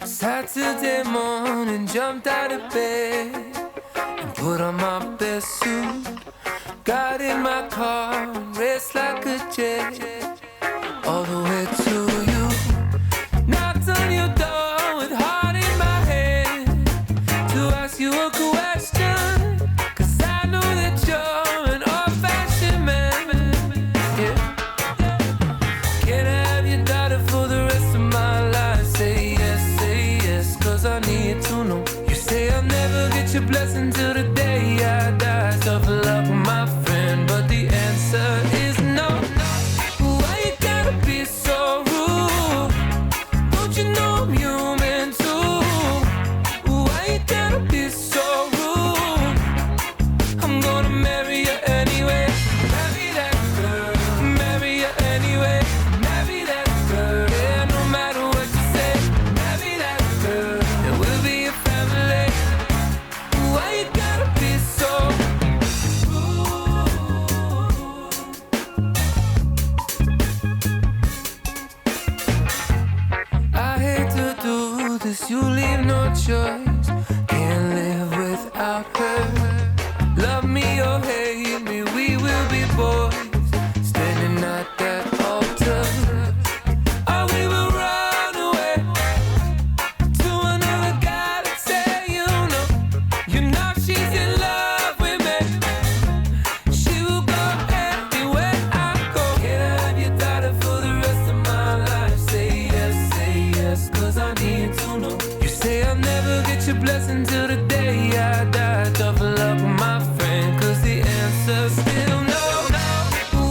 Saturday morning, jumped out of bed and put on my best suit. Got in my car and raced like a jet all the way to you. Knocked on your door with heart in my hand to ask you a question, 'cause I know that you're an old-fashioned man. Yeah. Can I have your daughter for the rest of my life? Say yes, 'cause I need to know. You say I'll never get your blessing till the day I die. Tough luck, my friend, but the answer is no. Why you gotta be so rude? Don't you know I'm human too? Why you gotta be so rude? I'm gonna marry you anyway. Marry that girl, marry you anyway. Marry that girl, yeah, no matter what you say. Marry that girl, and we'll be a family. Why you gotta be so rude? I hate to do this, you leave no choice. Can't live without her. Love me or hate me, we will be boys, standing at that altar. Or we will run away to another galaxy, you know she's in love with me. She will go anywhere I go. Can I have your daughter for the rest of my life? Say yes, 'cause I need to know. You say I'll never get your blessing till the day I die. Tough luck, my friend, 'cause the answer's still no.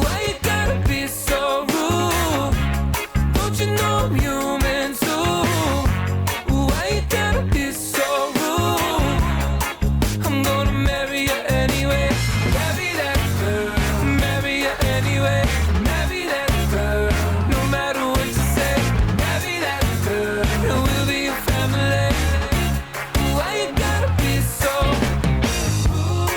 Why you gotta be so rude? Don't you know I'm human too? Why you gotta be so rude? I'm gonna marry you anyway. Marry that girl, marry you anyway. Marry that girl, no matter what you say. Marry that girl, and we'll be a family. Why you gotta be so rude?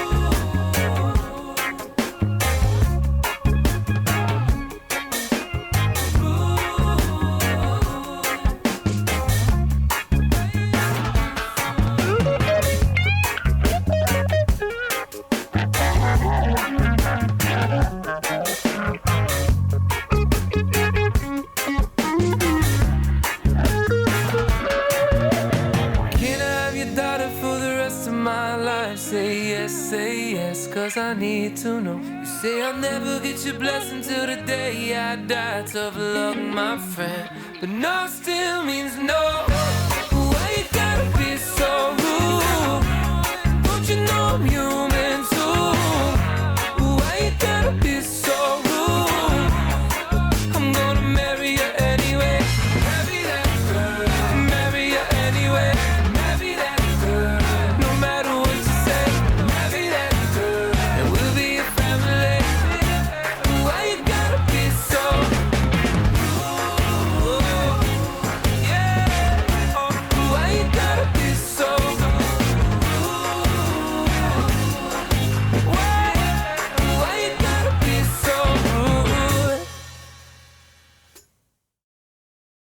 Can I have your daughter for the rest of my life? Say yes, 'cause I need to know. You say I'll never get your blessing till the day I die. Tough luck, my friend, but no still means no. Why you gotta be so rude?